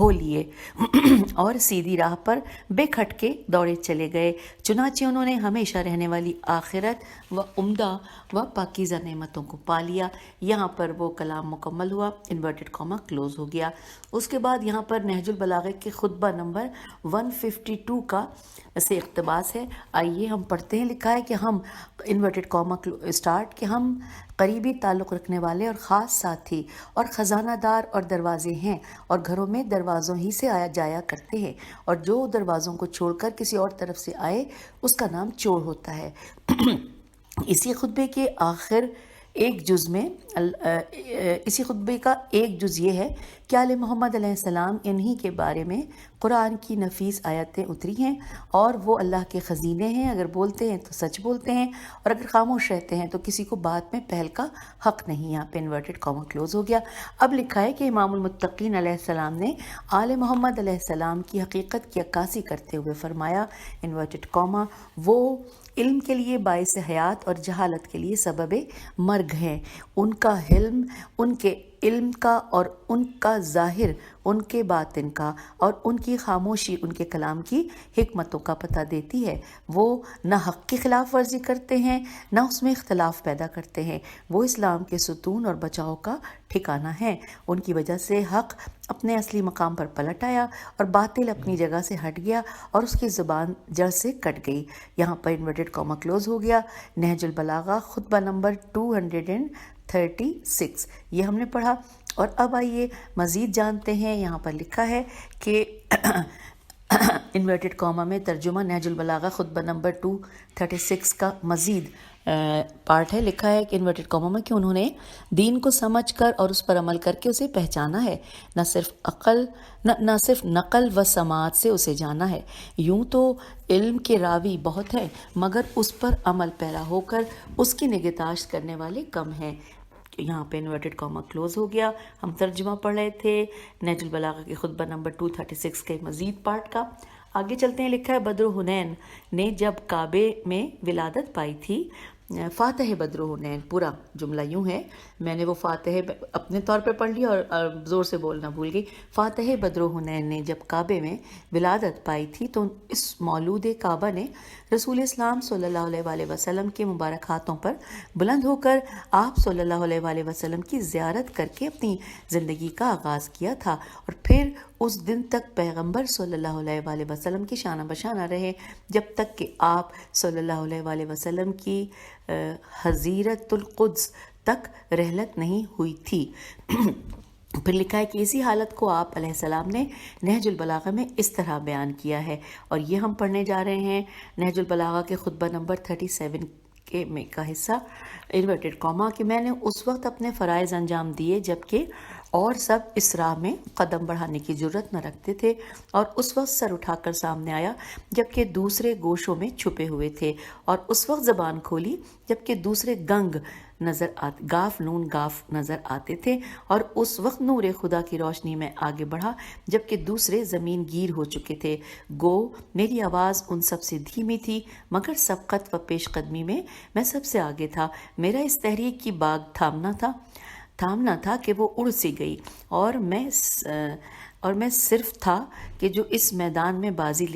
ہو لیے اور سیدھی راہ پر بے کھٹکے دوڑے چلے گئے، چنانچہ انہوں نے ہمیشہ رہنے والی آخرت و عمدہ و پاکیزہ نعمتوں کو پا لیا۔ یہاں پر وہ کلام مکمل ہوا، انورٹڈ کاما کلوز ہو گیا۔ اس کے بعد یہاں پر نہج البلاغہ کے خطبہ نمبر 152 کا سے اقتباس ہے، آئیے ہم پڑھتے ہیں۔ لکھا ہے کہ ہم انورٹڈ کاما اسٹارٹ کہ ہم قریبی تعلق رکھنے والے اور خاص ساتھی اور خزانہ دار اور دروازے ہیں، اور گھروں میں دروازوں ہی سے آیا جایا کرتے ہیں، اور جو دروازوں کو چھوڑ کر کسی اور طرف سے آئے اس کا نام چور ہوتا ہے۔ اسی خطبے کے آخر ایک جز میں اسی خطبے کا ایک جز یہ ہے کہ آل محمد علیہ السلام انہی کے بارے میں قرآن کی نفیس آیتیں اتری ہیں، اور وہ اللہ کے خزینے ہیں، اگر بولتے ہیں تو سچ بولتے ہیں، اور اگر خاموش رہتے ہیں تو کسی کو بات میں پہل کا حق نہیں۔ یہاں پہ انورٹڈ کاما کلوز ہو گیا۔ اب لکھا ہے کہ امام المتقین علیہ السلام نے آل محمد علیہ السلام کی حقیقت کی عکاسی کرتے ہوئے فرمایا، انورٹڈ کاما، وہ علم کے لیے باعث حیات اور جہالت کے لیے سبب مرگ ہیں۔ ان کا علم ان کے علم کا اور ان کا ظاہر ان کے باطن کا اور ان کی خاموشی ان کے کلام کی حکمتوں کا پتہ دیتی ہے۔ وہ نہ حق کی خلاف ورزی کرتے ہیں نہ اس میں اختلاف پیدا کرتے ہیں۔ وہ اسلام کے ستون اور بچاؤ کا ٹھکانہ ہیں۔ ان کی وجہ سے حق اپنے اصلی مقام پر پلٹ آیا اور باطل اپنی جگہ سے ہٹ گیا اور اس کی زبان جڑ سے کٹ گئی۔ یہاں پر انورٹڈ کاما کلوز ہو گیا۔ نہج البلاغہ خطبہ نمبر 236 یہ ہم نے پڑھا، اور اب آئیے مزید جانتے ہیں۔ یہاں پر لکھا ہے کہ انورٹڈ کاما میں ترجمہ نہج البلاغہ خطبہ نمبر 236 کا مزید پارٹ ہے۔ لکھا ہے کہ انورٹڈ کاما میں کہ انہوں نے دین کو سمجھ کر اور اس پر عمل کر کے اسے پہچانا ہے، نہ صرف نقل و سماعت سے اسے جانا ہے۔ یوں تو علم کے راوی بہت ہیں مگر اس پر عمل پیرا ہو کر اس کی نگہداشت کرنے والے کم ہیں۔ یہاں پہ انورٹڈ کاما کلوز ہو گیا۔ ہم ترجمہ پڑھ رہے تھے نہج البلاغہ کے خطبہ نمبر 236 کے مزید پارٹ کا۔ آگے چلتے ہیں۔ لکھا ہے بدر حنین نے جب کعبے میں ولادت پائی تھی، فاتح بدر حنین، پورا جملہ یوں ہے، میں نے وہ فاتح اپنے طور پہ پڑھ لیا اور زور سے بولنا بھول گئی۔ فاتح بدر حنین نے جب کعبے میں ولادت پائی تھی تو اس مولود کعبہ نے رسول اسلام صلی اللہ علیہ وآلہ وسلم کے مبارک ہاتھوں پر بلند ہو کر آپ صلی اللہ علیہ وآلہ وسلم کی زیارت کر کے اپنی زندگی کا آغاز کیا تھا، اور پھر اس دن تک پیغمبر صلی اللہ علیہ وآلہ وسلم کی شانہ بشانہ رہے جب تک کہ آپ صلی اللہ علیہ وآلہ وسلم کی حضیرت القدس تک رحلت نہیں ہوئی تھی۔ پھر لکھا ہے کہ اسی حالت کو آپ علیہ السلام نے نہج البلاغہ میں اس طرح بیان کیا ہے، اور یہ ہم پڑھنے جا رہے ہیں نہج البلاغہ کے خطبہ نمبر 37 کا حصہ، انورٹڈ کاما، کہ میں نے اس وقت اپنے فرائض انجام دیے جبکہ اور سب اس راہ میں قدم بڑھانے کی جرت نہ رکھتے تھے، اور اس وقت سر اٹھا کر سامنے آیا جبکہ دوسرے گوشوں میں چھپے ہوئے تھے، اور اس وقت زبان کھولی جبکہ دوسرے گنگ گاف نون گاف نظر آتے تھے، اور اس وقت نور خدا کی روشنی میں آگے بڑھا جبکہ دوسرے زمین گیر ہو چکے تھے۔ گو میری آواز ان سب سے دھیمی تھی مگر سبقت و پیش قدمی میں میں سب سے آگے تھا۔ میرا اس تحریک کی باغ تھامنا تھا کہ وہ اڑ سی گئی، اور میں صرف تھا کہ جو اس میدان میں بازی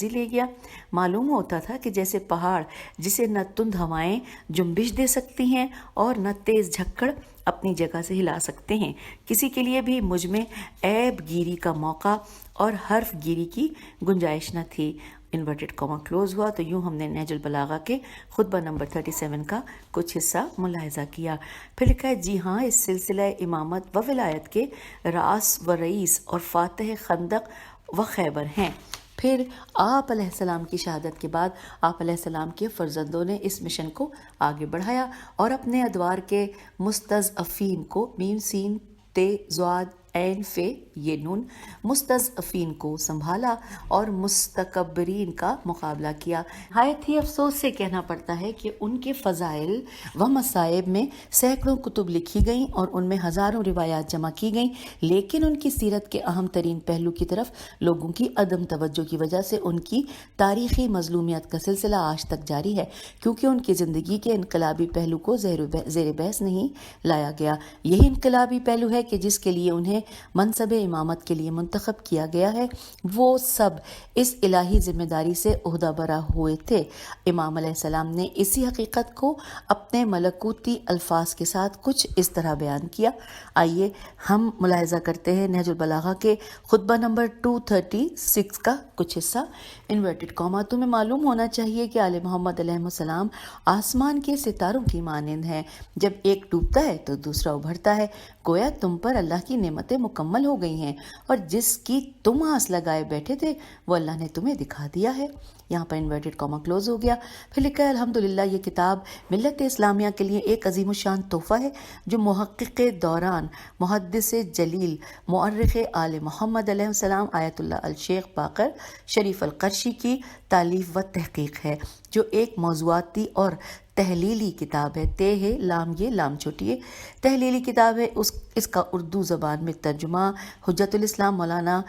لے گیا۔ معلوم ہوتا تھا کہ جیسے پہاڑ جسے نہ تند ہوائیں جنبش دے سکتی ہیں اور نہ تیز جھکڑ اپنی جگہ سے ہلا سکتے ہیں، کسی کے لیے بھی مجھ میں عیب گیری کا موقع اور حرف گیری کی گنجائش نہ تھی۔ انورٹڈ کاما کلوز ہوا۔ تو یوں ہم نے نہج البلاغہ کے خطبہ نمبر 37 کا کچھ حصہ ملاحظہ کیا۔ پھر لکھا ہے جی ہاں، اس سلسلہ امامت و ولایت کے راس و رئیس اور فاتح خندق و خیبر ہیں۔ پھر آپ علیہ السلام کی شہادت کے بعد آپ علیہ السلام کے فرزندوں نے اس مشن کو آگے بڑھایا اور اپنے ادوار کے مستضعفین کو میم سین تے زواد عین فے یہ نون مستضعفین کو سنبھالا اور مستکبرین کا مقابلہ کیا۔ نہایت ہی افسوس سے کہنا پڑتا ہے کہ ان کے فضائل و مصائب میں سینکڑوں کتب لکھی گئیں اور ان میں ہزاروں روایات جمع کی گئیں، لیکن ان کی سیرت کے اہم ترین پہلو کی طرف لوگوں کی عدم توجہ کی وجہ سے ان کی تاریخی مظلومیت کا سلسلہ آج تک جاری ہے، کیونکہ ان کی زندگی کے انقلابی پہلو کو زیر بحث نہیں لایا گیا۔ یہی انقلابی پہلو ہے کہ جس کے لیے انہیں منصب امامت کے لیے منتخب کیا گیا ہے، وہ سب اس الہی ذمہ داری سے عہدہ برا ہوئے تھے۔ امام علیہ السلام نے اسی حقیقت کو اپنے ملکوتی الفاظ کے ساتھ کچھ اس طرح بیان کیا۔ آئیے ہم ملاحظہ کرتے ہیں نہج البلاغہ کے خطبہ نمبر 236 کا کچھ حصہ۔ انورٹڈ کاما، تمہیں معلوم ہونا چاہیے کہ آل محمد علیہ السلام آسمان کے ستاروں کی مانند ہیں، جب ایک ڈوبتا ہے تو دوسرا ابھرتا ہے، گویا تم پر اللہ کی نعمتیں مکمل ہو گئی ہیں اور جس کی تم آس لگائے بیٹھے تھے وہ اللہ نے تمہیں دکھا دیا ہے۔ یہاں پر انورٹڈ کاما کلوز ہو گیا۔ پھر لکھا ہے الحمدللہ یہ کتاب ملت اسلامیہ کے لیے ایک عظیم الشان تحفہ ہے جو محقق دوران، محدث جلیل، مورخ آل محمد علیہ السلام آیت اللہ الشیخ باقر شریف القرشی کی تالیف و تحقیق ہے، جو ایک موضوعاتی اور تحلیلی کتاب ہے۔ تے ہے لام، یہ لام چھوٹی ہے، تحلیلی کتاب ہے۔ اس کا اردو زبان میں ترجمہ حجت الاسلام مولانا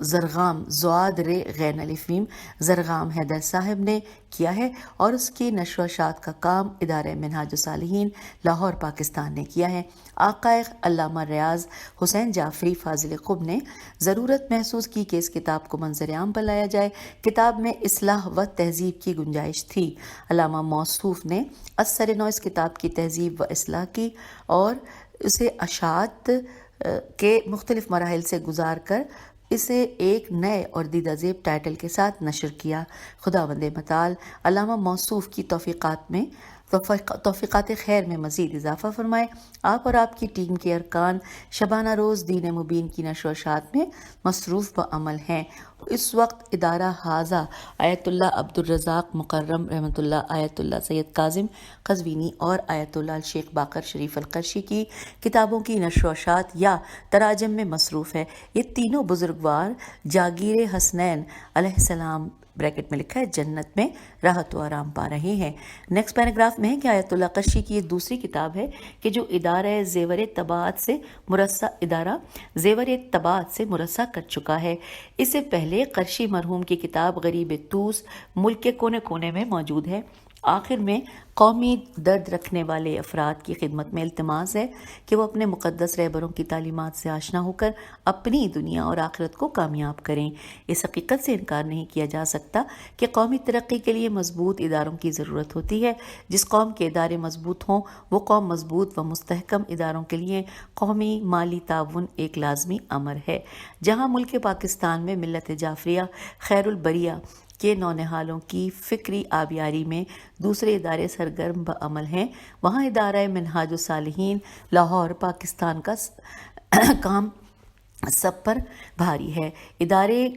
زرغام زواد رے غین الف میم زرغام حیدر صاحب نے کیا ہے، اور اس کی نشر و اشاعت کا کام ادارہ منہاج الصالحین لاہور پاکستان نے کیا ہے۔ آقائق علامہ ریاض حسین جعفری فاضل قم نے ضرورت محسوس کی کہ اس کتاب کو منظر عام پر لایا جائے۔ کتاب میں اصلاح و تہذیب کی گنجائش تھی۔ علامہ موصوف نے اثر نو اس کتاب کی تہذیب و اصلاح کی اور اسے اشاعت کے مختلف مراحل سے گزار کر اسے ایک نئے اور دیدہ زیب ٹائٹل کے ساتھ نشر کیا۔ خداوند متعال علامہ موصوف کی توفیقات خیر میں مزید اضافہ فرمائے۔ آپ اور آپ کی ٹیم کے ارکان شبانہ روز دین مبین کی نشر و اشاعت میں مصروف بعمل ہیں۔ اس وقت ادارہ حاضہ آیت اللہ عبد الرزاق مکرم رحمۃ اللہ، آیت اللہ سید کاظم قزوینی اور آیت اللہ الشیخ باقر شریف القرشی کی کتابوں کی نشر و اشاعت یا تراجم میں مصروف ہے۔ یہ تینوں بزرگوار جاگیر حسنین علیہ السلام بریکٹ میں لکھا ہے جنت میں راحت و آرام پا رہے ہیں۔ نیکسٹ پیراگراف میں ہے کہ آیت اللہ قرشی کی یہ دوسری کتاب ہے کہ جو ادارہ زیور طباعت سے مرصع کر چکا ہے۔ اس سے پہلے قرشی مرحوم کی کتاب غریب توس ملک کے کونے کونے میں موجود ہے۔ آخر میں قومی درد رکھنے والے افراد کی خدمت میں التماس ہے کہ وہ اپنے مقدس رہبروں کی تعلیمات سے آشنا ہو کر اپنی دنیا اور آخرت کو کامیاب کریں۔ اس حقیقت سے انکار نہیں کیا جا سکتا کہ قومی ترقی کے لیے مضبوط اداروں کی ضرورت ہوتی ہے۔ جس قوم کے ادارے مضبوط ہوں وہ قوم مضبوط و مستحکم اداروں کے لیے قومی مالی تعاون ایک لازمی امر ہے۔ جہاں ملک پاکستان میں ملت جعفریہ خیر البریہ کے نونہالوں کی فکری آبیاری میں دوسرے ادارے سرگرم بعمل ہیں، وہاں ادارہ منہاج الصالحین لاہور پاکستان کا کام سب پر بھاری ہے۔ ادارہ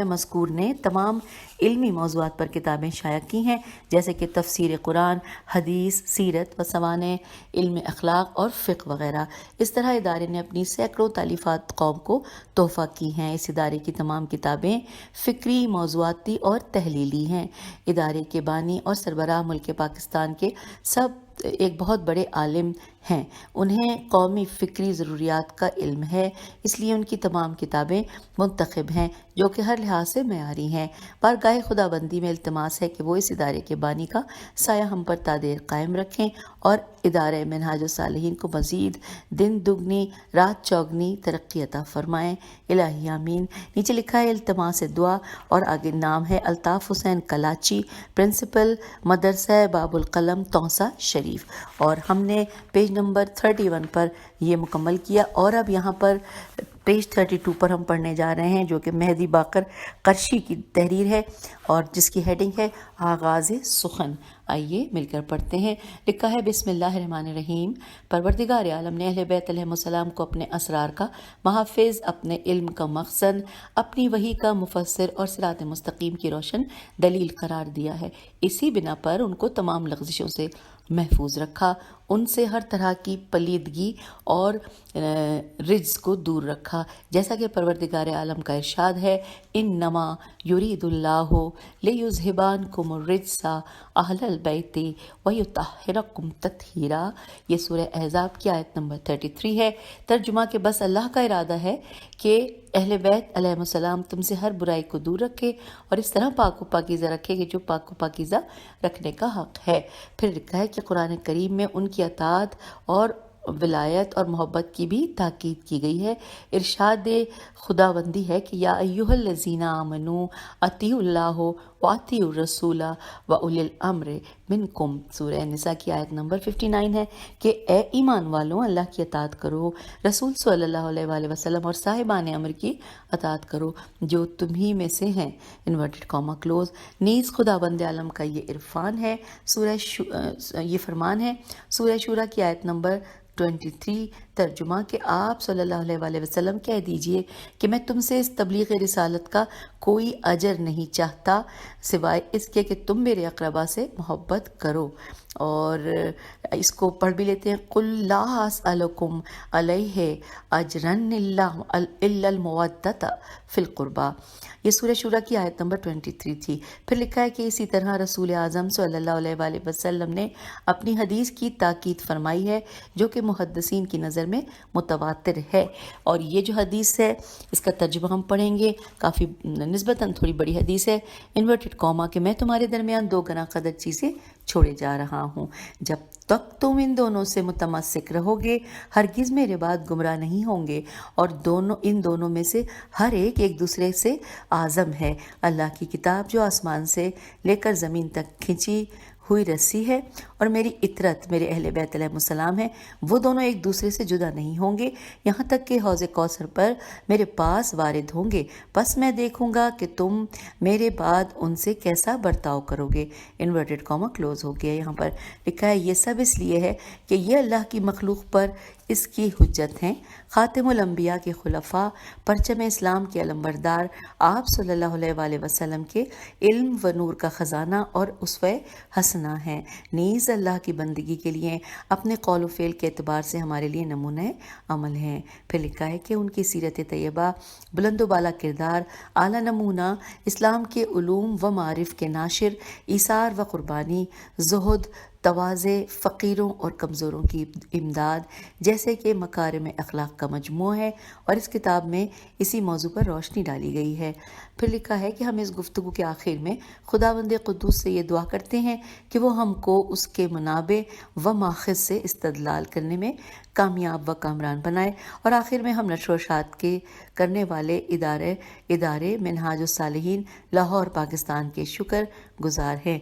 مذکور نے تمام علمی موضوعات پر کتابیں شائع کی ہیں، جیسے کہ تفسیر قرآن، حدیث، سیرت و سوانح، علم اخلاق اور فقہ وغیرہ۔ اس طرح ادارے نے اپنی سینکڑوں تالیفات قوم کو تحفہ کی ہیں۔ اس ادارے کی تمام کتابیں فکری، موضوعاتی اور تحلیلی ہیں۔ ادارے کے بانی اور سربراہ ملک پاکستان کے سب ایک بہت بڑے عالم ہیں، انہیں قومی فکری ضروریات کا علم ہے، اس لیے ان کی تمام کتابیں منتخب ہیں جو کہ ہر لحاظ سے معیاری ہیں۔ بارگاہ خدا بندی میں التماس ہے کہ وہ اس ادارے کے بانی کا سایہ ہم پر تا دیر قائم رکھیں اور ادارہ منہاج الصالحین کو مزید دن دگنی رات چوگنی ترقی عطا فرمائیں، الہی آمین۔ نیچے لکھا ہے التماس دعا اور آگے نام ہے الطاف حسین کلاچی، پرنسپل مدرسہ باب القلم توسہ شریف، اور ہم نے پیج نمبر 31 پر یہ مکمل کیا، اور اب یہاں پر پیج 32 پر ہم پڑھنے جا رہے ہیں جو کہ مہدی باقر قرشی کی تحریر ہے اور جس کی ہیڈنگ ہے آغاز سخن۔ آئیے مل کر پڑھتے ہیں۔ لکھا ہے بسم اللہ الرحمن الرحیم۔ پروردگار عالم نے اہل بیت علیہ السلام کو اپنے اسرار کا محافظ، اپنے علم کا مخزن، اپنی وحی کا مفسر اور صراط مستقیم کی روشن دلیل قرار دیا ہے۔ اسی بنا پر ان کو تمام لغزشوں سے محفوظ رکھا، ان سے ہر طرح کی پلیدگی اور رجز کو دور رکھا، جیسا کہ پروردگار عالم کا ارشاد ہے، انما یرید اللہ لیذھبعنکم الرجس اہل البیت ویطہرکم تطہیرا۔ یہ سورہ احزاب کی آیت نمبر 33 ہے۔ ترجمہ کہ بس اللہ کا ارادہ ہے کہ اہل بیت علیہ السلام تم سے ہر برائی کو دور رکھے اور اس طرح پاک و پاکیزہ رکھے کہ جو پاک و پاکیزہ رکھنے کا حق ہے۔ پھر لکھا ہے کہ قرآن کریم میں ان کی اطاعت اور ولایت اور محبت کی بھی تاکید کی گئی ہے۔ ارشاد خداوندی ہے کہ یا ایھا الذین آمنوا اطیعوا اللہ واطیعوا الرسول واولی الامر منکم۔ سورہ نساء کی آیت نمبر 59 ہے کہ اے ایمان والوں، اللہ کی اطاعت کرو، رسول صلی اللہ علیہ وآلہ وسلم اور صاحبان امر کی اطاعت کرو جو تمہیں میں سے ہیں، انورٹڈ کاما کلوز۔ نیز خداوند عالم کا یہ عرفان ہے، یہ فرمان ہے، سورہ شورى کی آیت نمبر 23۔ ترجمہ کہ آپ صلی اللہ علیہ وآلہ وسلم کہہ دیجئے کہ میں تم سے اس تبلیغ رسالت کا کوئی اجر نہیں چاہتا سوائے اس کے کہ تم میرے اقربا سے محبت کرو۔ اور اس کو پڑھ بھی لیتے ہیں، قل لا اسألکم علیہ اجرا الا المودۃ فی القربی۔ یہ سورہ شورى کی آیت نمبر 23 تھی۔ پھر لکھا ہے کہ اسی طرح رسول اعظم صلی اللہ علیہ وآلہ وسلم نے اپنی حدیث کی تاکید فرمائی ہے جو کہ محدثین کی نظر میں متواتر ہے۔ اور یہ جو حدیث ہے اس کا ترجمہ ہم پڑھیں گے، کافی نسبتاً تھوڑی بڑی حدیث ہے، انورٹڈ کاما کہ میں تمہارے درمیان دو گنا قدر چیزیں چھوڑے جا رہا ہوں، جب تک تم ان دونوں سے متمسک رہو گے ہرگز میرے بعد گمراہ نہیں ہوں گے، اور ان دونوں میں سے ہر ایک دوسرے سے اعظم ہے۔ اللہ کی کتاب جو آسمان سے لے کر زمین تک کھینچی ہوئی رسی ہے اور میری اطرت میرے اہل بیت علیہ السلام ہے، وہ دونوں ایک دوسرے سے جدا نہیں ہوں گے یہاں تک کہ حوض کوثر پر میرے پاس وارد ہوں گے، پس میں دیکھوں گا کہ تم میرے بعد ان سے کیسا برتاؤ کرو گے۔ انورٹڈ کاما کلوز ہو گیا۔ یہاں پر لکھا ہے یہ سب اس لیے ہے کہ یہ اللہ کی مخلوق پر اس کی حجت ہیں، خاتم الانبیاء کے خلفاء، پرچم اسلام کے علمبردار، آپ صلی اللہ علیہ وآلہ وسلم کے علم و نور کا خزانہ اور اسوہ حسنہ ہیں، نیز اللہ کی بندگی کے لیے اپنے قول و فعل کے اعتبار سے ہمارے لیے نمونہ عمل ہیں۔ پھر لکھا ہے کہ ان کی سیرت طیبہ، بلند و بالا کردار، اعلیٰ نمونہ، اسلام کے علوم و معارف کے ناشر، ایثار و قربانی، زہد، تواضع، فقیروں اور کمزوروں کی امداد جیسے کہ مکارم اخلاق کا مجموعہ ہے، اور اس کتاب میں اسی موضوع پر روشنی ڈالی گئی ہے۔ پھر لکھا ہے کہ ہم اس گفتگو کے آخر میں خداوند قدوس سے یہ دعا کرتے ہیں کہ وہ ہم کو اس کے منابع و ماخذ سے استدلال کرنے میں کامیاب و کامران بنائے، اور آخر میں ہم نشر و اشاعت کے کرنے والے ادارے منہاج الصالحین لاہور پاکستان کے شکر گزار ہیں۔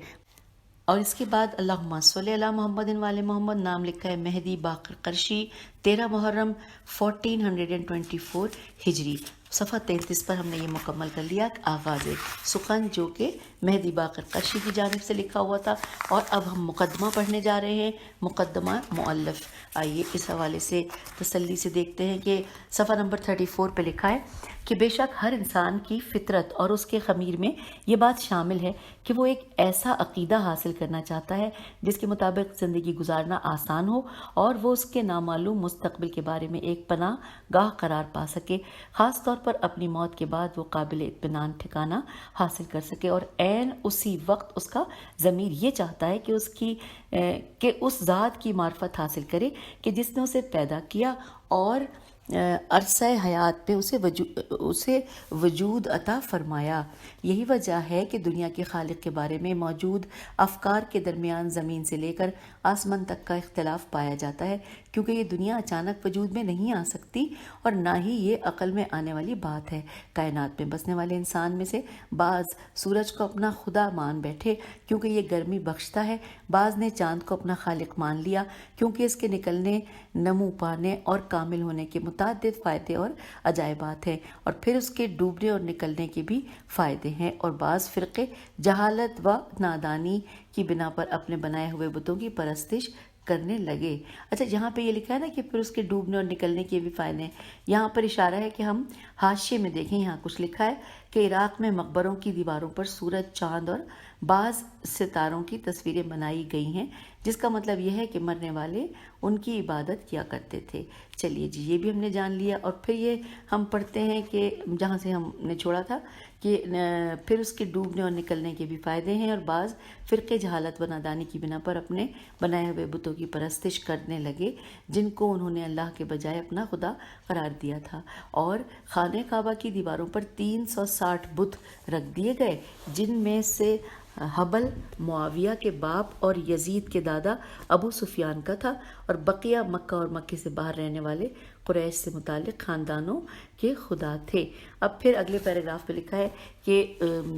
اور اس کے بعد اللہم صلی علی محمد وعلی محمد، نام لکھا ہے مہدی باقر قرشی، 13 محرم 1424 ہجری۔ صفحہ 33 پر ہم نے یہ مکمل کر لیا آغاز سخن جو کہ مہدی باقر قرشی کی جانب سے لکھا ہوا تھا، اور اب ہم مقدمہ پڑھنے جا رہے ہیں، مقدمہ مؤلف۔ آئیے اس حوالے سے تسلی سے دیکھتے ہیں کہ صفحہ نمبر 34 پہ لکھا ہے کہ بے شک ہر انسان کی فطرت اور اس کے خمیر میں یہ بات شامل ہے کہ وہ ایک ایسا عقیدہ حاصل کرنا چاہتا ہے جس کے مطابق زندگی گزارنا آسان ہو اور وہ اس کے نامعلوم مستقبل کے بارے میں ایک پناہ گاہ قرار پا سکے، خاص طور پر اپنی موت کے بعد وہ قابل اطمینان ٹھکانہ حاصل کر سکے، اور عین اسی وقت اس کا ضمیر یہ چاہتا ہے کہ اس ذات کی معرفت حاصل کرے کہ جس نے اسے پیدا کیا اور عرصہ حیات میں اسے وجود عطا فرمایا۔ یہی وجہ ہے کہ دنیا کے خالق کے بارے میں موجود افکار کے درمیان زمین سے لے کر آسمان تک کا اختلاف پایا جاتا ہے، کیونکہ یہ دنیا اچانک وجود میں نہیں آ سکتی اور نہ ہی یہ عقل میں آنے والی بات ہے۔ کائنات میں بسنے والے انسان میں سے بعض سورج کو اپنا خدا مان بیٹھے کیونکہ یہ گرمی بخشتا ہے، بعض نے چاند کو اپنا خالق مان لیا کیونکہ اس کے نکلنے، نمو پانے اور کامل ہونے کے متعدد فائدے اور عجائبات ہیں، اور پھر اس کے ڈوبنے اور نکلنے کے بھی فائدے ہیں، اور بعض فرقے جہالت و نادانی کی بنا پر اپنے بنائے ہوئے بتوں کی پرستش کرنے لگے۔ اچھا، یہاں پہ یہ لکھا ہے نا کہ پھر اس کے ڈوبنے اور نکلنے کے بھی فائدے ہیں، یہاں پر اشارہ ہے کہ ہم حاشیے میں دیکھیں، یہاں کچھ لکھا ہے کہ عراق میں مقبروں کی دیواروں پر سورج، چاند اور بعض ستاروں کی تصویریں بنائی گئی ہیں، جس کا مطلب یہ ہے کہ مرنے والے ان کی عبادت کیا کرتے تھے۔ چلیے جی، یہ بھی ہم نے جان لیا، اور پھر یہ ہم پڑھتے ہیں کہ جہاں سے ہم نے چھوڑا تھا کہ پھر اس کے ڈوبنے اور نکلنے کے بھی فائدے ہیں، اور بعض فرقے جہالت و نادانی کی بنا پر اپنے بنائے ہوئے بتوں کی پرستش کرنے لگے، جن کو انہوں نے اللہ کے بجائے اپنا خدا قرار دیا تھا، اور خانہ کعبہ کی دیواروں پر 360 بت رکھ دیے گئے، جن میں سے حبل معاویہ کے باپ اور یزید کے دادا ابو سفیان کا تھا، اور بقیہ مکہ اور مکے سے باہر رہنے والے قریش سے متعلق خاندانوں کے خدا تھے۔ اب پھر اگلے پیراگراف میں لکھا ہے کہ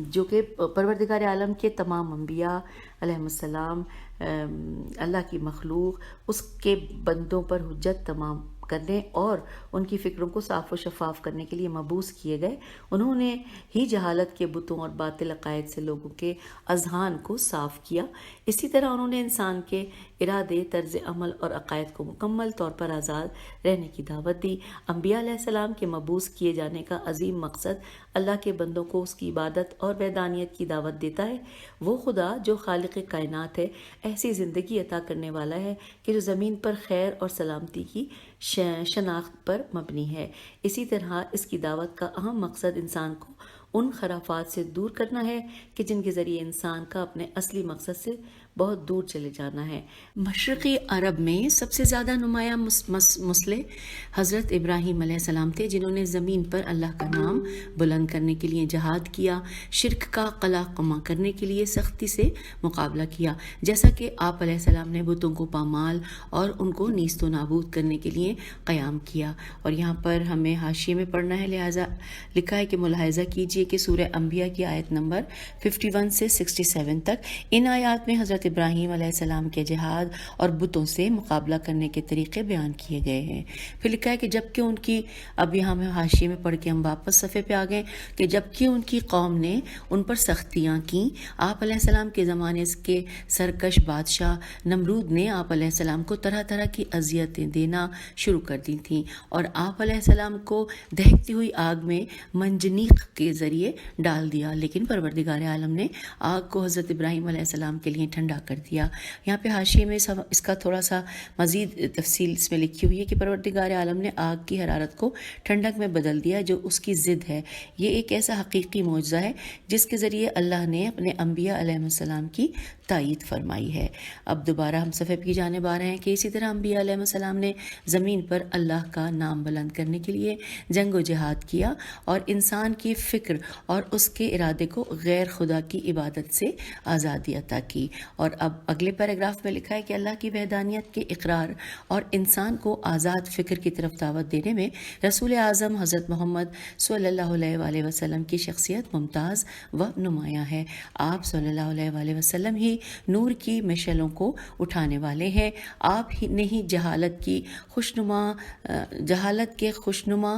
جو کہ پروردگار عالم کے تمام انبیاء علیہم السلام، اللہ کی مخلوق، اس کے بندوں پر حجت تمام کرنے اور ان کی فکروں کو صاف و شفاف کرنے کے لیے مبعوث کیے گئے۔ انہوں نے ہی جہالت کے بتوں اور باطل عقائد سے لوگوں کے اذہان کو صاف کیا۔ اسی طرح انہوں نے انسان کے ارادے، طرز عمل اور عقائد کو مکمل طور پر آزاد رہنے کی دعوت دی۔ انبیاء علیہ السلام کے مبعوث کیے جانے کا عظیم مقصد اللہ کے بندوں کو اس کی عبادت اور وحدانیت کی دعوت دیتا ہے۔ وہ خدا جو خالق کائنات ہے، ایسی زندگی عطا کرنے والا ہے کہ جو زمین پر خیر اور سلامتی کی شناخت پر مبنی ہے۔ اسی طرح اس کی دعوت کا اہم مقصد انسان کو ان خرافات سے دور کرنا ہے کہ جن کے ذریعے انسان کا اپنے اصلی مقصد سے بہت دور چلے جانا ہے۔ مشرقی عرب میں سب سے زیادہ نمایاں مسلح حضرت ابراہیم علیہ السلام تھے، جنہوں نے زمین پر اللہ کا نام بلند کرنے کے لیے جہاد کیا، شرک کا قلع قمع کرنے کے لیے سختی سے مقابلہ کیا، جیسا کہ آپ علیہ السلام نے بتوں کو پامال اور ان کو نیست و نابود کرنے کے لیے قیام کیا۔ اور یہاں پر ہمیں حاشیے میں پڑھنا ہے، لہٰذا لکھا ہے کہ ملاحظہ کیجیے کہ سورہ انبیاء کی آیت نمبر 51 سے 67 تک ان آیات میں حضرت ابراہیم علیہ السلام کے جہاد اور بتوں سے مقابلہ کرنے کے طریقے بیان کیے گئے ہیں۔ پھر لکھا ہے کہ جبکہ ان کی، اب یہاں میں حاشیے میں پڑھ کے ہم واپس صفحے پہ آ گئے، کہ جبکہ ان کی قوم نے ان پر سختیاں کیں، آپ علیہ السلام کے زمانے کے سرکش بادشاہ نمرود نے آپ علیہ السلام کو طرح طرح کی اذیتیں دینا شروع کر دی تھیں، اور آپ علیہ السلام کو دہکتی ہوئی آگ میں منجنیق کے ذریعے ڈال دیا، لیکن پروردگار عالم نے آگ کو حضرت ابراہیم علیہ السلام کے لیے ٹھنڈا کر دیا۔ یہاں پہ حاشیے میں اس کا تھوڑا سا مزید تفصیل اس میں لکھی ہوئی ہے کہ پروردگار عالم نے آگ کی حرارت کو ٹھنڈک میں بدل دیا جو اس کی ضد ہے۔ یہ ایک ایسا حقیقی معجزہ ہے جس کے ذریعے اللہ نے اپنے انبیاء علیہ السلام کی تائید فرمائی ہے۔ اب دوبارہ ہم صفحے کی جانب آ رہے ہیں کہ اسی طرح انبیاء علیہ السلام نے زمین پر اللہ کا نام بلند کرنے کے لیے جنگ و جہاد کیا اور انسان کی فکر اور اس کے ارادے کو غیر خدا کی عبادت سے آزادی عطا کی۔ اور اب اگلے پیراگراف میں لکھا ہے کہ اللہ کی وحدانیت کے اقرار اور انسان کو آزاد فکر کی طرف دعوت دینے میں رسول اعظم حضرت محمد صلی اللہ علیہ وآلہ وسلم کی شخصیت ممتاز و نمایاں ہے۔ آپ صلی اللہ علیہ وآلہ وسلم ہی نور کی مشعلوں کو اٹھانے والے ہیں۔ آپ ہی نے ہی جہالت کے خوشنما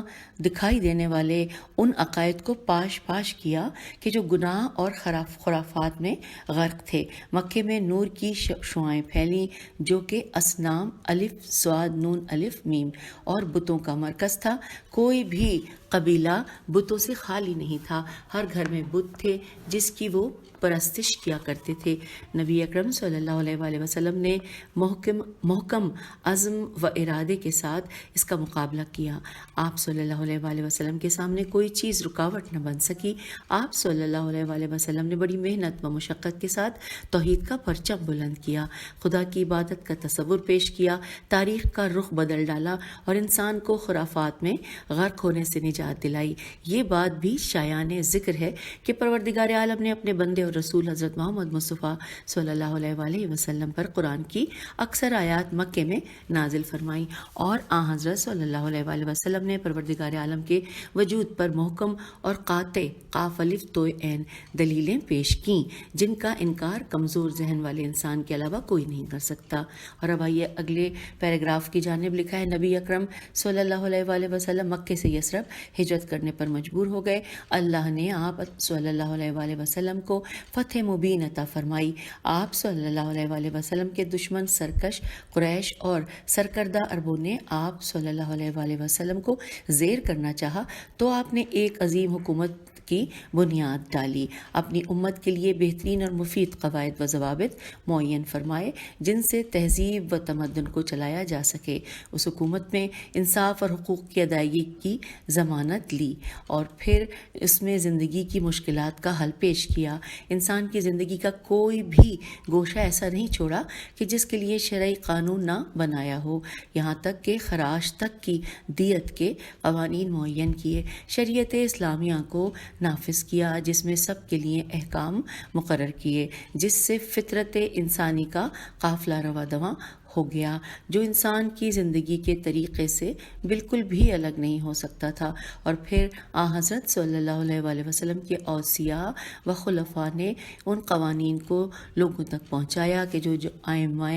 دکھائی دینے والے ان عقائد کو پاش کیا کہ جو گناہ اور خرافات میں غرق تھے۔ مکے میں نور کی شعائیں پھیلیں جو کہ اصنام الف صاد نون الف میم اور بتوں کا مرکز تھا۔ کوئی بھی قبیلہ بتوں سے خالی نہیں تھا، ہر گھر میں بت تھے جس کی وہ پرستش کیا کرتے تھے۔ نبی اکرم صلی اللہ علیہ وآلہ وسلم نے محکم عزم و ارادے کے ساتھ اس کا مقابلہ کیا۔ آپ صلی اللہ علیہ وآلہ وسلم کے سامنے کوئی چیز رکاوٹ نہ بن سکی۔ آپ صلی اللہ علیہ وآلہ وسلم نے بڑی محنت و مشقت کے ساتھ توحید کا پرچم بلند کیا، خدا کی عبادت کا تصور پیش کیا، تاریخ کا رخ بدل ڈالا اور انسان کو خرافات میں غرق ہونے سے نجات دلائی۔ یہ بات بھی شایان ذکر ہے کہ پروردگار عالم نے اپنے بندے اور رسول حضرت محمد مصطفیٰ صلی اللہ علیہ وآلہ وسلم پر قرآن کی اکثر آیات مکے میں نازل فرمائیں، اور حضرت صلی اللہ علیہ وآلہ وسلم نے پروردگار عالم کے وجود پر محکم اور قاطع قاف الف تو عین دلیلیں پیش کیں جن کا انکار کمزور ذہن والے انسان کے علاوہ کوئی نہیں کر سکتا۔ اور اب آئیے اگلے پیراگراف کی جانب لکھا ہے، نبی اکرم صلی اللہ علیہ وآلہ وسلم مکے سے یثرب ہجرت کرنے پر مجبور ہو گئے۔ اللہ نے آپ صلی اللہ علیہ وآلہ وسلم کو فتح مبین عطا فرمائی۔ آپ صلی اللہ علیہ وآلہ وسلم کے دشمن سرکش قریش اور سرکردہ عربوں نے آپ صلی اللہ علیہ وآلہ وسلم کو زیر کرنا چاہا تو آپ نے ایک عظیم حکومت کی بنیاد ڈالی، اپنی امت کے لیے بہترین اور مفید قواعد و ضوابط معین فرمائے جن سے تہذیب و تمدن کو چلایا جا سکے۔ اس حکومت میں انصاف اور حقوق کی ادائیگی کی ضمانت لی اور پھر اس میں زندگی کی مشکلات کا حل پیش کیا۔ انسان کی زندگی کا کوئی بھی گوشہ ایسا نہیں چھوڑا کہ جس کے لیے شرعی قانون نہ بنایا ہو، یہاں تک کہ خراج تک کی دیت کے قوانین معین کیے، شریعت اسلامیہ کو نافذ کیا جس میں سب کے لیے احکام مقرر کیے، جس سے فطرت انسانی کا قافلہ رواں دواں ہو گیا جو انسان کی زندگی کے طریقے سے بالکل بھی الگ نہیں ہو سکتا تھا۔ اور پھر حضرت صلی اللہ علیہ وآلہ وسلم کے اوصیاء و خلفاء نے ان قوانین کو لوگوں تک پہنچایا کہ جو آئمہ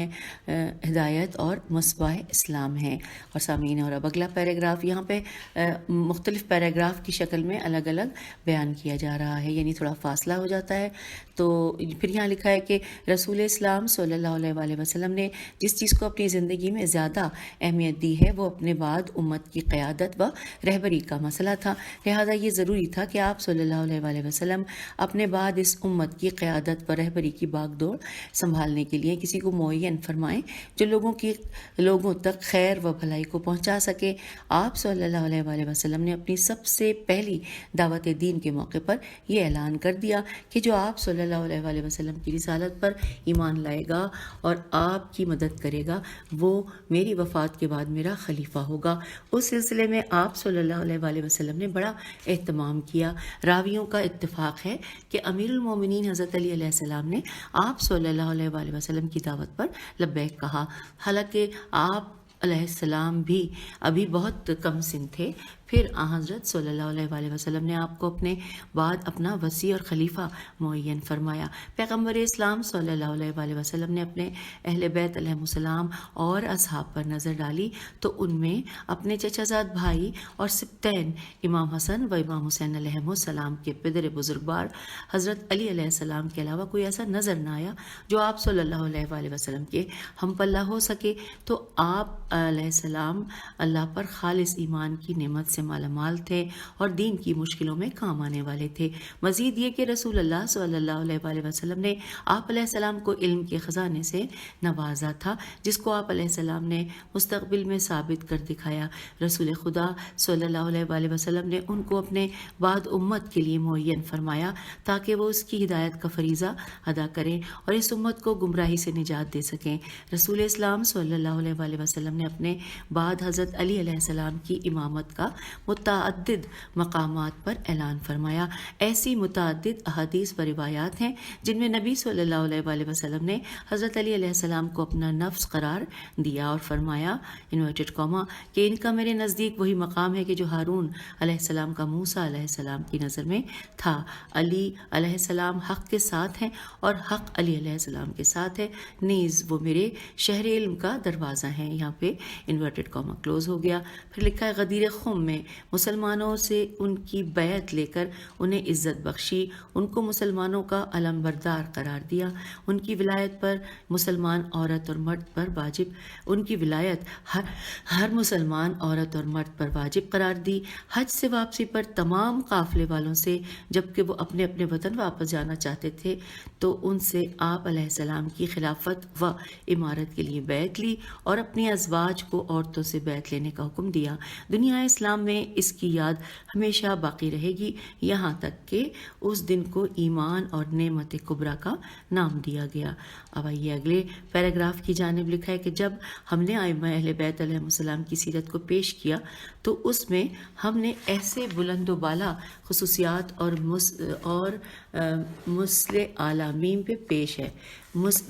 ہدایت اور مصباح اسلام ہیں۔ اور سامعین، اور اب اگلا پیراگراف یہاں پہ مختلف پیراگراف کی شکل میں الگ الگ بیان کیا جا رہا ہے، یعنی تھوڑا فاصلہ ہو جاتا ہے۔ تو پھر یہاں لکھا ہے کہ رسول اسلام صلی اللہ علیہ وآلہ وسلم نے جس چیز کو اپنی زندگی میں زیادہ اہمیت دی ہے وہ اپنے بعد امت کی قیادت و رہبری کا مسئلہ تھا، لہذا یہ ضروری تھا کہ آپ صلی اللہ علیہ وآلہ وسلم اپنے بعد اس امت کی قیادت و رہبری کی باغ دوڑ سنبھالنے کے لیے کسی کو معین فرمائیں جو لوگوں تک خیر و بھلائی کو پہنچا سکے۔ آپ صلی اللہ علیہ وآلہ وسلم نے اپنی سب سے پہلی دعوت دین کے موقع پر یہ اعلان کر دیا کہ جو آپ صلی اللہ علیہ وآلہ وسلم کی رسالت پر ایمان لائے گا اور آپ کی مدد کرے گا وہ میری وفات کے بعد میرا خلیفہ ہوگا۔ اس سلسلے میں آپ صلی اللہ علیہ وآلہ وسلم نے بڑا اہتمام کیا۔ راویوں کا اتفاق ہے کہ امیر المومنین حضرت علی علیہ السلام نے آپ صلی اللہ علیہ وآلہ وسلم کی دعوت پر لبیک کہا، حالانکہ آپ علیہ السلام بھی ابھی بہت کم سن تھے۔ پھر حضرت صلی اللہ علیہ وآلہ وسلم نے آپ کو اپنے بعد اپنا وصی اور خلیفہ معین فرمایا۔ پیغمبر اسلام صلی اللہ علیہ وآلہ وسلم نے اپنے اہل بیت علیہ السلام اور اصحاب پر نظر ڈالی تو ان میں اپنے چچا زاد بھائی اور سبتین امام حسن و امام حسین علیہ السلام کے پدر بزرگوار حضرت علی علیہ السلام کے علاوہ کوئی ایسا نظر نہ آیا جو آپ صلی اللہ علیہ وآلہ وسلم کے ہم پلہ ہو سکے۔ تو آپ علیہ السلام اللہ پر خالص ایمان کی نعمت سے مالا مال تھے اور دین کی مشکلوں میں کام آنے والے تھے۔ مزید یہ کہ رسول اللہ صلی اللہ علیہ وآلہ وسلم نے آپ علیہ السلام کو علم کے خزانے سے نوازا تھا جس کو آپ علیہ السلام نے مستقبل میں ثابت کر دکھایا۔ رسول خدا صلی اللہ علیہ وآلہ وسلم نے ان کو اپنے بعد امت کے لیے معین فرمایا تاکہ وہ اس کی ہدایت کا فریضہ ادا کریں اور اس امت کو گمراہی سے نجات دے سکیں۔ رسول اسلام صلی اللہ علیہ وآلہ وسلم نے اپنے بعد حضرت علی علیہ السلام کی امامت کا متعدد مقامات پر اعلان فرمایا۔ ایسی متعدد احادیث و روایات ہیں جن میں نبی صلی اللہ علیہ وآلہ وسلم نے حضرت علی علیہ السلام کو اپنا نفس قرار دیا اور فرمایا انورٹڈ کاما کہ ان کا میرے نزدیک وہی مقام ہے کہ جو ہارون علیہ السلام کا موسیٰ علیہ السلام کی نظر میں تھا۔ علی علیہ السلام حق کے ساتھ ہیں اور حق علی علیہ السلام کے ساتھ ہے، نیز وہ میرے شہر علم کا دروازہ ہیں۔ یہاں پہ انورٹڈ کاما کلوز ہو گیا۔ پھر لکھا ہے غدیر خم میں مسلمانوں سے ان کی بیعت لے کر انہیں عزت بخشی، ان کو مسلمانوں کا علم بردار قرار دیا، ان کی ولایت پر مسلمان عورت اور مرد پر واجب، ان کی ولایت ہر مسلمان عورت اور مرد پر واجب قرار دی۔ حج سے واپسی پر تمام قافلے والوں سے جبکہ وہ اپنے اپنے وطن واپس جانا چاہتے تھے تو ان سے آپ علیہ السلام کی خلافت و امارت کے لیے بیعت لی اور اپنی ازواج کو عورتوں سے بیعت لینے کا حکم دیا۔ دنیا اسلام میں اس کی یاد ہمیشہ باقی رہے گی یہاں تک کہ اس دن کو ایمان اور نعمت کبریٰ کا نام دیا گیا۔ اب آئیے اگلے پیراگراف کی جانب لکھا ہے کہ جب ہم نے ائمہ اہل بیت علیہ السلام کی سیرت کو پیش کیا تو اس میں ہم نے ایسے بلند و بالا خصوصیات اور مثل اعلیٰ میم پہ پیش ہے،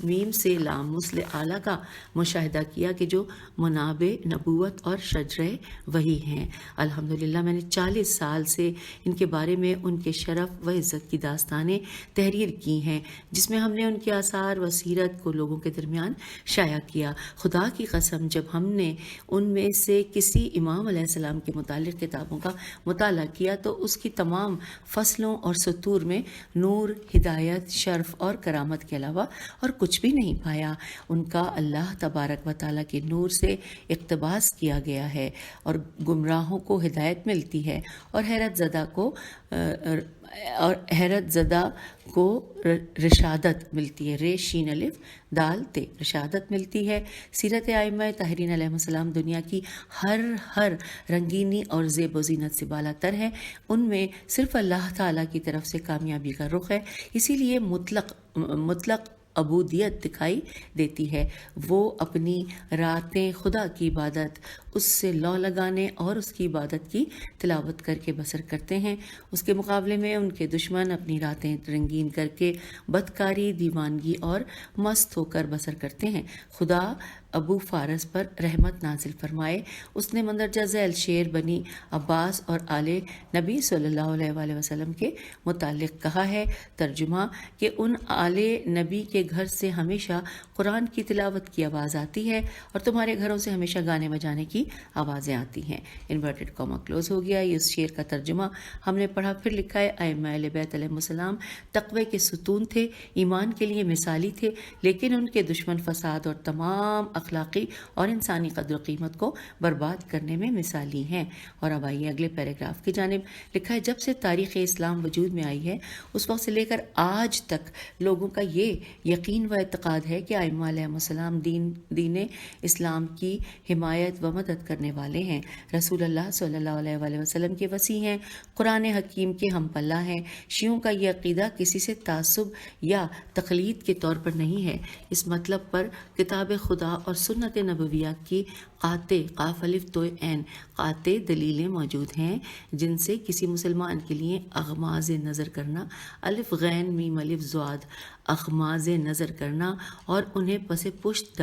میم سے لام مثل اعلیٰ کا مشاہدہ کیا کہ جو منابع نبوت اور شجرہ وحی ہیں۔ الحمدللہ میں نے 40 سال سے ان کے بارے میں ان کے شرف و عزت کی داستانیں تحریر کی ہیں جس میں ہم نے ان کے آثار و سیرت کو لوگوں کے درمیان شائع کیا۔ خدا کی قسم جب ہم نے ان میں سے کسی امام علیہ السلام کے متعلق کتابوں کا مطالعہ کیا تو اس کی تمام فصلوں اور سطور میں نور، ہدایت، شرف اور کرامت کے علاوہ اور کچھ بھی نہیں پایا. ان کا اللہ تبارک و تعالیٰ کے نور سے اقتباس کیا گیا ہے اور گمراہوں کو ہدایت ملتی ہے اور حیرت زدہ کو رشادت ملتی ہے. شین الف دال تے رشادت ملتی ہے. سیرت ائمہ طاہرین علیہ السلام دنیا کی ہر رنگینی اور زیب و زینت سے بالا تر ہے. ان میں صرف اللہ تعالیٰ کی طرف سے کامیابی کا رخ ہے. اسی لیے مطلق عبودیت دکھائی دیتی ہے. وہ اپنی راتیں خدا کی عبادت، اس سے لو لگانے اور اس کی عبادت کی تلاوت کر کے بسر کرتے ہیں. اس کے مقابلے میں ان کے دشمن اپنی راتیں رنگین کر کے بدکاری، دیوانگی اور مست ہو کر بسر کرتے ہیں. خدا ابو فارس پر رحمت نازل فرمائے. اس نے مندرجہ ذیل شعر بنی عباس اور آل نبی صلی اللہ علیہ وآلہ وسلم کے متعلق کہا ہے. ترجمہ کہ ان آل نبی کے گھر سے ہمیشہ قرآن کی تلاوت کی آواز آتی ہے اور تمہارے گھروں سے ہمیشہ گانے بجانے کی آوازیں آتی ہیں. انورٹڈ کاما کلوز ہو گیا. اس شعر کا ترجمہ ہم نے پڑھا. پھر لکھا ہے ائمہ اہل بیت علیہ السلام تقوی کے ستون تھے، ایمان کے لیے مثالی تھے، لیکن ان کے دشمن فساد اور تمام اخلاقی اور انسانی قدر و قیمت کو برباد کرنے میں مثالی ہیں. اور اب آئیے اگلے پیراگراف کی جانب. لکھا ہے جب سے تاریخ اسلام وجود میں آئی ہے اس وقت سے لے کر آج تک لوگوں کا یہ یقین و اعتقاد ہے کہ ائمہ علیہ السلام دین اسلام کی حمایت و مدد کرنے والے ہیں، رسول اللہ صلی اللہ علیہ وآلہ وسلم کے وصی ہیں، قرآن حکیم کے ہم پلہ ہیں. شیعوں کا یہ عقیدہ کسی سے تعصب یا تقلید کے طور پر نہیں ہے. اس مطلب پر کتاب خدا اور سنت نبویہ کی قاطع قاف الف تو عین قاطع دلیلیں موجود ہیں جن سے کسی مسلمان کے لیے اغماز نظر کرنا، الف غین میم الف زواد اغماز نظر کرنا اور انہیں پس پشت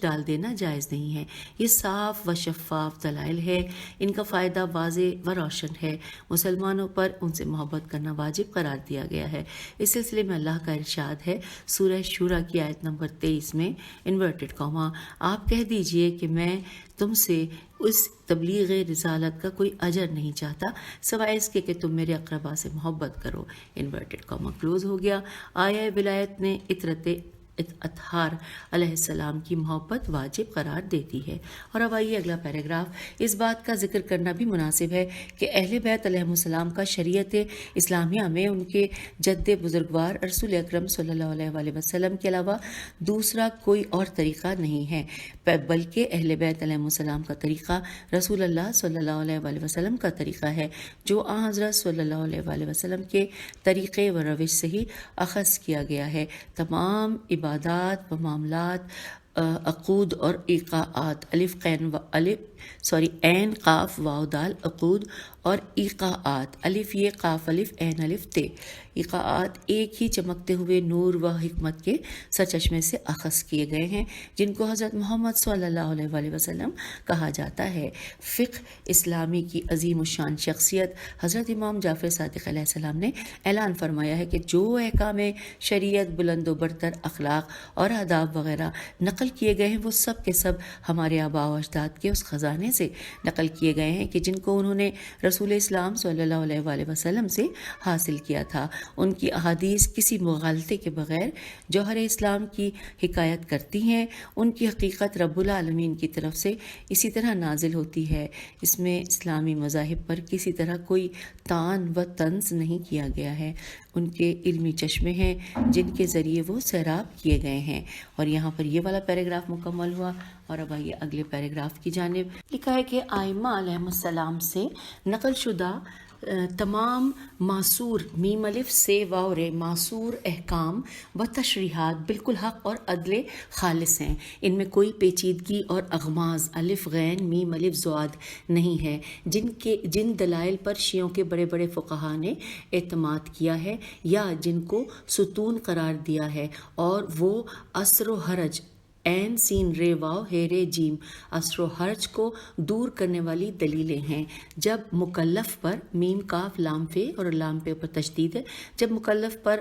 ڈال دینا جائز نہیں ہے. یہ صاف و شفاف دلائل ہے. ان کا فائدہ واضح و روشن ہے. مسلمانوں پر ان سے محبت کرنا واجب قرار دیا گیا ہے. اس سلسلے میں اللہ کا ارشاد ہے سورہ شورى کی آیت نمبر 23 میں انورٹڈ کاما آپ کہہ دیجئے کہ میں تم سے اس تبلیغ رسالت کا کوئی اجر نہیں چاہتا سوائے اس کے کہ تم میرے اقربا سے محبت کرو. انورٹڈ کاما کلوز ہو گیا. آیا ولایت نے اطہار علیہ السلام کی محبت واجب قرار دیتی ہے. اور اب آئیے اگلا پیراگراف. اس بات کا ذکر کرنا بھی مناسب ہے کہ اہل بیت علیہ السلام کا شریعت اسلامیہ میں ان کے جد بزرگوار رسول اکرم صلی اللہ علیہ وآلہ وسلم کے علاوہ دوسرا کوئی اور طریقہ نہیں ہے، بلکہ اہل بیت علیہ السلام کا طریقہ رسول اللہ صلی اللہ علیہ وآلہ وسلم کا طریقہ ہے جو حضرت صلی اللہ علیہ وآلہ وسلم کے طریقے و روش سے ہی اخذ کیا گیا ہے. تمام عبادات و معاملات، عقود اور ایقاعات عین قاف واو دال عقود اور ایقاعات الف یہ قاف الف عین الف تے ایقاعات ایک ہی چمکتے ہوئے نور و حکمت کے سرچشمے سے اخذ کیے گئے ہیں جن کو حضرت محمد صلی اللہ علیہ وآلہ وسلم کہا جاتا ہے. فقہ اسلامی کی عظیم الشان شخصیت حضرت امام جعفر صادق علیہ السلام نے اعلان فرمایا ہے کہ جو احکام شریعت بلند و برتر اخلاق اور آداب وغیرہ نقل کیے گئے ہیں وہ سب کے سب ہمارے آباء و اجداد کے اس خزانے سے نقل کیے گئے ہیں کہ جن کو انہوں نے رسول اسلام صلی اللہ علیہ وآلہ وسلم سے حاصل کیا تھا. ان کی احادیث کسی مغالطے کے بغیر جوہر اسلام کی حکایت کرتی ہیں. ان کی حقیقت رب العالمین کی طرف سے اسی طرح نازل ہوتی ہے. اس میں اسلامی مذاہب پر کسی طرح کوئی طعن و طنز نہیں کیا گیا ہے. ان کے علمی چشمے ہیں جن کے ذریعے وہ سیراب کیے گئے ہیں. اور یہاں پر یہ والا پیراگراف مکمل ہوا. اور اب آئیے اگلے پیراگراف کی جانب. لکھا ہے کہ ائمہ علیہ السلام سے نقل شدہ تمام معصور میم الف سے واو رے معصور احکام و تشریحات بالکل حق اور عدل خالص ہیں. ان میں کوئی پیچیدگی اور اغماز الف غین میم الف زواد نہیں ہے جن دلائل پر شیعوں کے بڑے بڑے فقہا نے اعتماد کیا ہے یا جن کو ستون قرار دیا ہے. اور وہ اثر و حرج عین سین رے واو ہیرے جیم اثر و حرج کو دور کرنے والی دلیلیں ہیں. جب مکلف پر میم کاف لام فے اور لام پے پر تشدید ہے. جب مکلف پر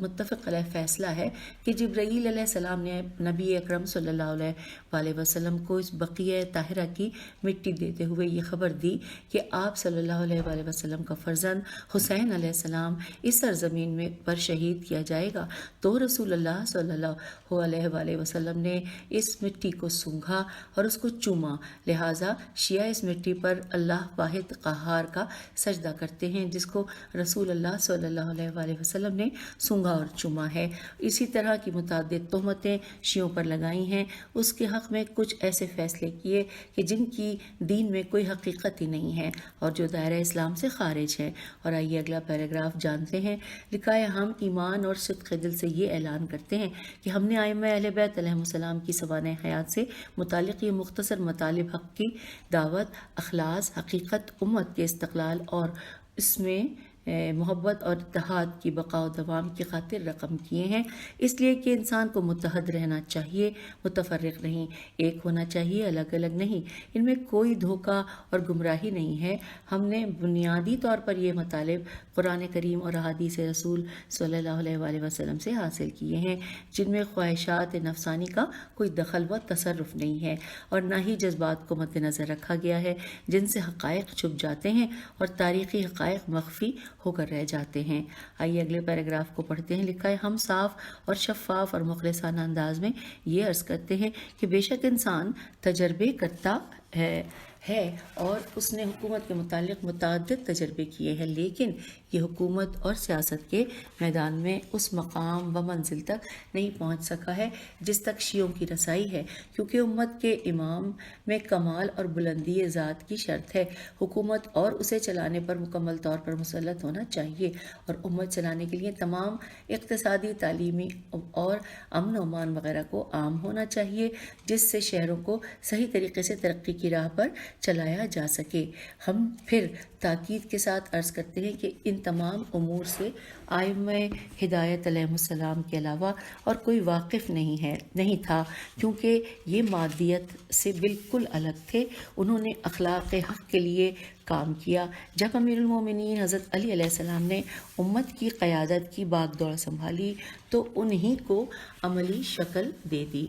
متفق علیہ فیصلہ ہے کہ جبرائیل علیہ السلام نے نبی اکرم صلی اللہ علیہ وسلم کو اس بقیہ طاہرہ کی مٹی دیتے ہوئے یہ خبر دی کہ آپ صلی اللہ علیہ وسلم کا فرزند حسین علیہ السلام اس سرزمین میں پر شہید کیا جائے گا۔ تو رسول اللہ صلی اللہ علیہ وسلم نے اس مٹی کو سونگھا اور اس کو چوما، لہٰذا شیعہ اس مٹی پر اللہ واحد قہار کا سجدہ کرتے ہیں جس کو رسول اللہ صلی اللہ علیہ وسلم نے سونگھا اور چوما ہے۔ اسی طرح کی متعدد تہمتیں شیعوں پر لگائی ہیں، اس کے حق میں کچھ ایسے فیصلے کیے کہ جن کی دین میں کوئی حقیقت ہی نہیں ہے اور جو دائرہ اسلام سے خارج ہے۔ اور آئیے اگلا پیراگراف جانتے ہیں۔ لکھا ہے، ہم ایمان اور صدق دل سے یہ اعلان کرتے ہیں کہ ہم نے ائمہ اہل بیت علیہم السلام کی سوانح حیات سے متعلق یہ مختصر مطالب حق کی دعوت، اخلاص، حقیقت، امت کے استقلال اور اس میں محبت اور اتحاد کی بقا و دوام کی خاطر رقم کیے ہیں، اس لیے کہ انسان کو متحد رہنا چاہیے، متفرق نہیں، ایک ہونا چاہیے، الگ الگ نہیں۔ ان میں کوئی دھوکہ اور گمراہی نہیں ہے۔ ہم نے بنیادی طور پر یہ مطالب قرآن کریم اور احادیث رسول صلی اللہ علیہ وسلم سے حاصل کیے ہیں، جن میں خواہشات نفسانی کا کوئی دخل و تصرف نہیں ہے اور نہ ہی جذبات کو مد نظر رکھا گیا ہے جن سے حقائق چھپ جاتے ہیں اور تاریخی حقائق مخفی ہو کر رہ جاتے ہیں۔ آئیے اگلے پیراگراف کو پڑھتے ہیں۔ لکھا ہے، ہم صاف اور شفاف اور مخلصانہ انداز میں یہ عرض کرتے ہیں کہ بے شک انسان تجربے کرتا ہے اور اس نے حکومت کے متعلق متعدد تجربے کیے ہیں، لیکن یہ حکومت اور سیاست کے میدان میں اس مقام و منزل تک نہیں پہنچ سکا ہے جس تک شیعوں کی رسائی ہے، کیونکہ امت کے امام میں کمال اور بلندی ذات کی شرط ہے۔ حکومت اور اسے چلانے پر مکمل طور پر مسلط ہونا چاہیے اور امت چلانے کے لیے تمام اقتصادی، تعلیمی اور امن و امان وغیرہ کو عام ہونا چاہیے، جس سے شہروں کو صحیح طریقے سے ترقی کی راہ پر چلایا جا سکے۔ ہم پھر تاکید کے ساتھ عرض کرتے ہیں کہ ان تمام امور سے ائمہ ہدایت علیہ السلام کے علاوہ اور کوئی واقف نہیں تھا، کیونکہ یہ مادیت سے بالکل الگ تھے۔ انہوں نے اخلاق حق کے لیے کام کیا۔ جب امیر المومنین حضرت علی علیہ السلام نے امت کی قیادت کی باغ دوڑ سنبھالی تو انہی کو عملی شکل دے دی،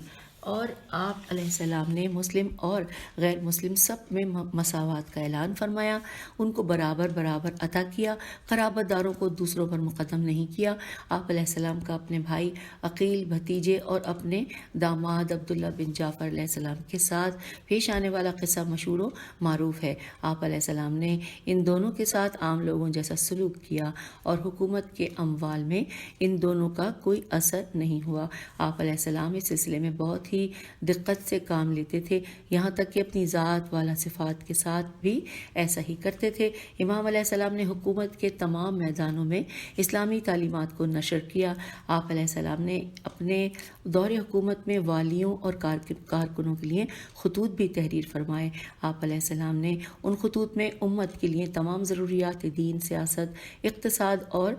اور آپ علیہ السلام نے مسلم اور غیر مسلم سب میں مساوات کا اعلان فرمایا، ان کو برابر برابر عطا کیا، قرابت داروں کو دوسروں پر مقدم نہیں کیا۔ آپ علیہ السلام کا اپنے بھائی عقیل، بھتیجے اور اپنے داماد عبداللہ بن جعفر علیہ السلام کے ساتھ پیش آنے والا قصہ مشہور و معروف ہے۔ آپ علیہ السلام نے ان دونوں کے ساتھ عام لوگوں جیسا سلوک کیا اور حکومت کے اموال میں ان دونوں کا کوئی اثر نہیں ہوا۔ آپ علیہ السلام اس سلسلے میں بہت ہی دقت سے کام لیتے تھے، یہاں تک کہ اپنی ذات والا صفات کے ساتھ بھی ایسا ہی کرتے تھے۔ امام علیہ السلام نے حکومت کے تمام میدانوں میں اسلامی تعلیمات کو نشر کیا۔ آپ علیہ السلام نے اپنے دور حکومت میں والیوں اور کارکنوں کے لیے خطوط بھی تحریر فرمائے۔ آپ علیہ السلام نے ان خطوط میں امت کے لیے تمام ضروریات دین، سیاست، اقتصاد اور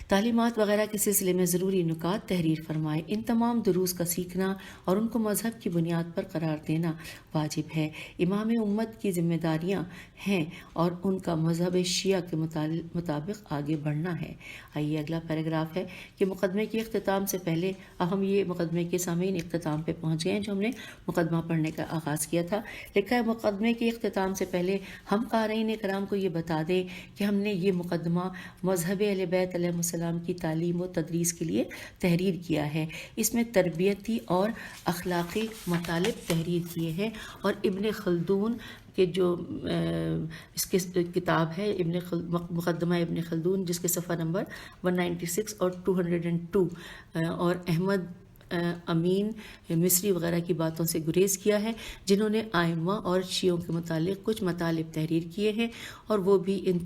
تعلیمات وغیرہ کے سلسلے میں ضروری نکات تحریر فرمائے۔ ان تمام دروس کا سیکھنا اور ان کو مذہب کی بنیاد پر قرار دینا واجب ہے۔ امام امت کی ذمہ داریاں ہیں اور ان کا مذہب شیعہ کے مطابق آگے بڑھنا ہے۔ آئیے اگلا پیراگراف ہے کہ مقدمے کے اختتام سے پہلے، اب ہم یہ مقدمے کے سامعین اختتام پہ پہنچ گئے ہیں جو ہم نے مقدمہ پڑھنے کا آغاز کیا تھا۔ لکھا ہے، مقدمے کے اختتام سے پہلے ہم قارئین کرام کو یہ بتا دیں کہ ہم نے یہ مقدمہ مذہب اہل بیت علیہ السلام کی تعلیم و تدریس کے لیے تحریر کیا ہے۔ اس میں تربیتی اور اخلاقی مطالب تحریر کیے ہیں اور ابن خلدون کہ جو اس کی کتاب ہے مقدمہ ابن خلدون، جس کے صفحہ نمبر 196 اور 202 اور احمد امین مصری وغیرہ کی باتوں سے گریز کیا ہے، جنہوں نے ائمہ اور شیعوں کے متعلق کچھ مطالب تحریر کیے ہیں، اور وہ بھی ان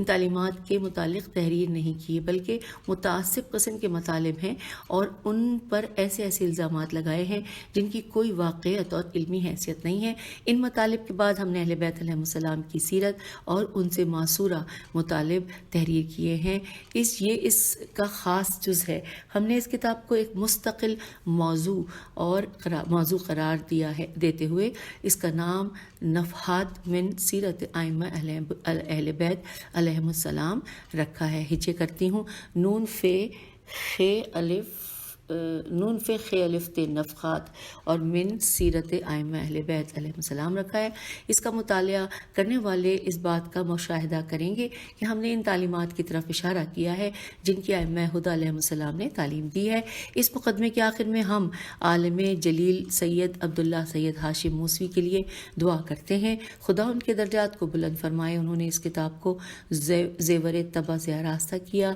تعلیمات کے متعلق تحریر نہیں کیے بلکہ متعصب قسم کے مطالب ہیں اور ان پر ایسے الزامات لگائے ہیں جن کی کوئی واقعیت اور علمی حیثیت نہیں ہے۔ ان مطالب کے بعد ہم نے اہل بیت علیہ السلام کی سیرت اور ان سے ماثورہ مطالب تحریر کیے ہیں۔ یہ اس کا خاص جز ہے۔ ہم نے اس کتاب کو ایک مستقل موضوع قرار دیتے ہوئے اس کا نام نفحات من سیرت ائمہ اہل اہل بیت علیہم السلام رکھا ہے. ہجے کرتی ہوں. نون فے خ الف تے نفخات اور من سیرت ائمہ اہل بیت علیہ السلام رکھا ہے. اس کا مطالعہ کرنے والے اس بات کا مشاہدہ کریں گے کہ ہم نے ان تعلیمات کی طرف اشارہ کیا ہے جن کی ائمہ ہدیٰ علیہ السلام نے تعلیم دی ہے. اس مقدمے کے آخر میں ہم عالم جلیل سید عبداللہ سید ہاشم موسوی کے لیے دعا کرتے ہیں. خدا ان کے درجات کو بلند فرمائے. انہوں نے اس کتاب کو زیور طبع سے آراستہ کیا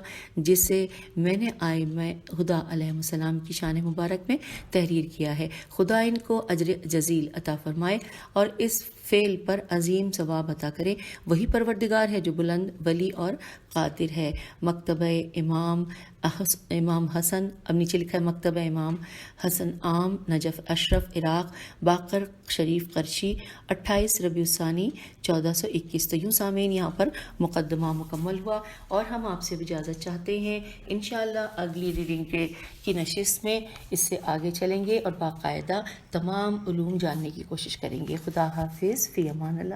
جسے میں نے ائمہ ہدیٰ علیہ السلام کی شان مبارک میں تحریر کیا ہے. خدا ان کو اجر جزیل عطا فرمائے اور اس فعل پر عظیم ثواب عطا کرے. وہی پروردگار ہے جو بلند ولی اور قادر ہے. مکتبہ امام حسن، اب نیچے لکھا ہے مکتبہ امام حسن عام، نجف اشرف، عراق، باقر شریف قرشی، 28 ربیع الثانی 1421. تو یوں سامعین یہاں پر مقدمہ مکمل ہوا اور ہم آپ سے اجازت چاہتے ہیں. انشاءاللہ اگلی ریڈنگ کی نشست میں اس سے آگے چلیں گے اور باقاعدہ تمام علوم جاننے کی کوشش کریں گے. خدا حافظ، فی امان اللہ.